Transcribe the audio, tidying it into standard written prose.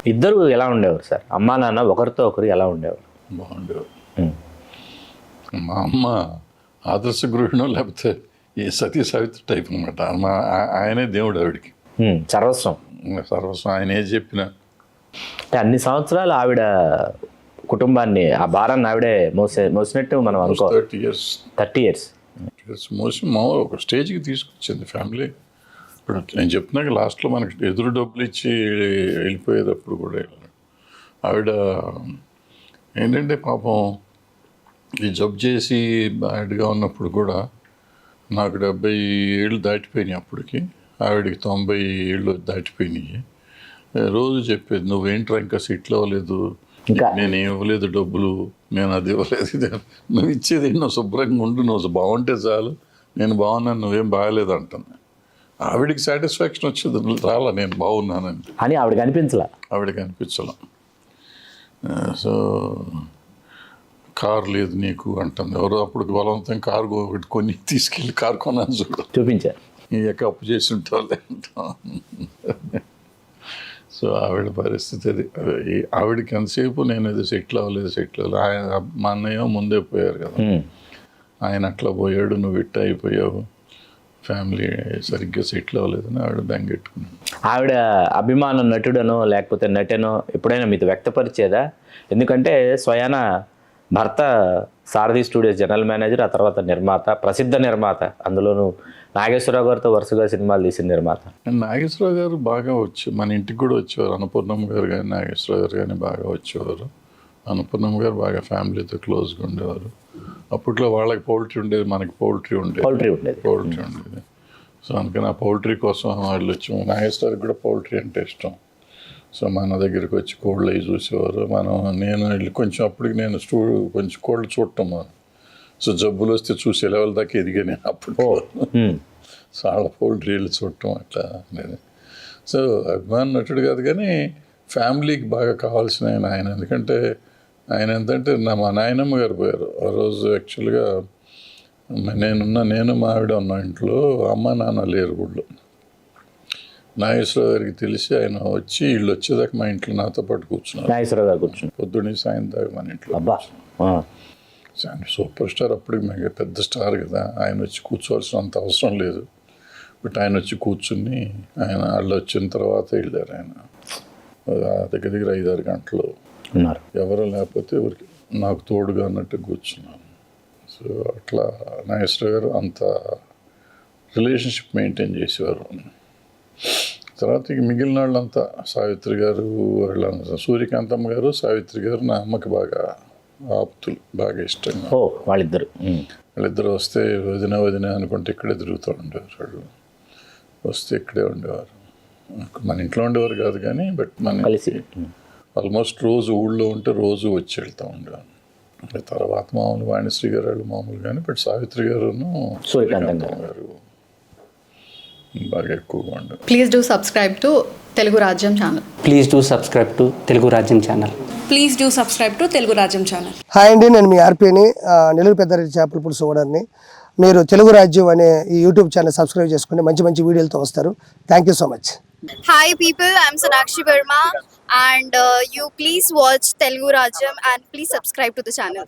ఇద్దరు ఎలా ఉండేవారు సార్? అమ్మా నాన్న ఒకరితో ఒకరు ఎలా ఉండేవారు? బాగుండేవారు. మా అమ్మ ఆదర్శ గృహిణం, లేకపోతే ఈ సతీ సావిత్రి టైప్ అనమాట. ఆయనే దేవుడు ఆవిడికి. సర్వస్వం. సర్వస్వం. ఆయన ఏది చెప్పినా. అన్ని సంవత్సరాలు ఆవిడ కుటుంబాన్ని, ఆ భారాన్ని ఆవిడే మోసినట్టు మనం అనుకో. 30 years మోసి ఒక స్టేజ్కి తీసుకొచ్చింది ఫ్యామిలీ. ఇప్పుడు నేను చెప్తున్నాక లాస్ట్లో మనకి ఎదురు డబ్బులు ఇచ్చి వెళ్ళిపోయేటప్పుడు కూడా ఆవిడ ఏంటంటే పాపం ఈ జబ్ చేసి బ్యాడ్గా ఉన్నప్పుడు కూడా నాకు 70 ఏళ్ళు దాటిపోయినాయి అప్పటికి, ఆవిడకి 90 ఏళ్ళు దాటిపోయినాయి. రోజు చెప్పేది, నువ్వేంట్రా ఇంకా సెటిల్ అవ్వలేదు, నేను ఇవ్వలేదు డబ్బులు, నేను అది ఇవ్వలేదు, ఇది నువ్వు ఇచ్చేది నువ్వు శుభ్రంగా ఉండు, నువ్వు బాగుంటే చాలు, నేను బాగున్నాను, నువ్వేం బాగాలేదు అంటుంది. ఆవిడికి సాటిస్ఫాక్షన్ వచ్చేది రాలా నేను బాగున్నానని. అని ఆవిడకి అనిపించాల. సో కారు లేదు నీకు అంటుంది. ఎవరో అప్పుడు బలవంతం కారు ఒకటి కొని తీసుకెళ్ళి కారు కొన్నాను చూపించారు. ఎక్క అప్పు చేసి ఉంటావులే అంటాం. సో ఆవిడ పరిస్థితి అది. ఆవిడకి ఎంతసేపు నేను అది సెటిల్ అవ్వలేదు. ఆయన మా అన్నయ్య ముందే పోయారు కదా, ఆయన అట్లా పోయాడు, నువ్వు ఇట్ట అయిపోయావు, ఫ్యామిలీ సరిగ్గా సెటిల్ అవ్వలేదని ఆవిడ బెంగెట్టుకున్నాను. ఆవిడ అభిమాన నటుడనో లేకపోతే నటనో ఎప్పుడైనా మీతో వ్యక్తపరిచేదా? ఎందుకంటే స్వయాన భర్త సారథి స్టూడియోస్ జనరల్ మేనేజర్, ఆ తర్వాత నిర్మాత, ప్రసిద్ధ నిర్మాత, అందులోనూ నాగేశ్వరరావు గారితో వరుసగా సినిమాలు తీసిన నిర్మాత. నాగేశ్వరరావు గారు బాగా మన ఇంటికి కూడా వచ్చేవారు. అన్నపూర్ణమ్మ గారు కానీ నాగేశ్వరరావు గారు కానీ బాగా వచ్చేవారు. అన్నపూర్ణమ్మ గారు బాగా ఫ్యామిలీతో క్లోజ్గా ఉండేవారు. అప్పట్లో వాళ్ళకి పౌల్ట్రీ ఉండేది, మనకి పౌల్ట్రీ ఉండేది. సో అందుకని ఆ పౌల్ట్రీ కోసం వాళ్ళు వచ్చి, నాగేశ్వరరావు కూడా పౌల్ట్రీ అంటే ఇష్టం. సో మన దగ్గరికి వచ్చి కోళ్ళు అవి చూసేవారు. నేను వెళ్ళి కొంచెం అప్పటికి నేను కొంచెం కోళ్ళు చూడటం. సో జబ్బులు వస్తే చూసే లెవెల్ దాకా ఎదిగా నేను అప్పుడు. సో వాళ్ళ పౌల్ట్రీ వెళ్ళి చూడటం అట్లా అనేది. సో అభిమాన నటుడు కాదు కానీ ఫ్యామిలీకి బాగా కావాల్సిన ఆయన. ఎందుకంటే ఆయన ఎంతంటే మా నాయనమ్మ గారు పోయారు ఆ రోజు. యాక్చువల్గా నేను మా ఆవిడ ఉన్న ఇంట్లో, అమ్మ నాన్న లేరు ఊళ్ళో. నాగేశ్వరరావు గారికి తెలిసి ఆయన వచ్చి వీళ్ళు వచ్చేదాకా మా ఇంట్లో నాతో పాటు కూర్చున్నారు. నాగేశ్వరరావు గారు కూర్చున్నారు పొద్దున్నే సాయం దాకా మన ఇంట్లో. ఆయన సూపర్ స్టార్, అప్పటికి మాకు పెద్ద స్టార్ కదా, ఆయన వచ్చి కూర్చోవలసిన అంత అవసరం లేదు. బట్ ఆయన వచ్చి కూర్చుని వాళ్ళు వచ్చిన తర్వాత వెళ్ళారు. ఆయన దగ్గర 5-6 గంటలు ఉన్నారు. ఎవరు లేకపోతే ఎవరికి నాకు తోడుగా అన్నట్టు కూర్చున్నాను. సో అట్లా నాగేశ్వరరావు గారు అంత రిలేషన్షిప్ మెయింటైన్ చేసేవారు. తర్వాత ఇక మిగిలిన వాళ్ళంతా సావిత్రి గారు, వాళ్ళంతా సూర్యకాంతమ్మ గారు, సావిత్రి గారు నా అమ్మకి బాగా ఆప్తులు, బాగా ఇష్టంగా. వాళ్ళిద్దరు వస్తే వదిన అనుకుంటే ఇక్కడే తిరుగుతూ ఉండేవారు. వాళ్ళు వస్తే ఇక్కడే ఉండేవారు. మన ఇంట్లో ఉండేవారు కాదు కానీ బట్ మన ఆల్మోస్ట్ రోజు ఊళ్ళో ఉంటే రోజు వచ్చి వెళ్తూ ఉండేవారు. తర్వాత మామూలు వాణిశ్రీ గారు వాళ్ళు మామూలు కానీ, బట్ సావిత్రి గారును సూర్యకాంతమ్మ గారు బాగా ఎక్కువగా ఉండేది. Please do subscribe to Telugu రాజ్యం ఛానల్. హాయ్ అండి, నేను మీ ఆర్పీని, నెల్లూరు పెద్దారెడ్డి చేపల పులుసు ఓనర్ని. మీరు తెలుగు రాజ్యం అనే ఈ యూట్యూబ్ ఛానల్ సబ్స్క్రైబ్ చేసుకుని మంచి మంచి వీడియోలతో వస్తారు. Thank you so much. Hi people, I'm Sonakshi Verma and you please watch Telugu Rajyam and please subscribe to the channel.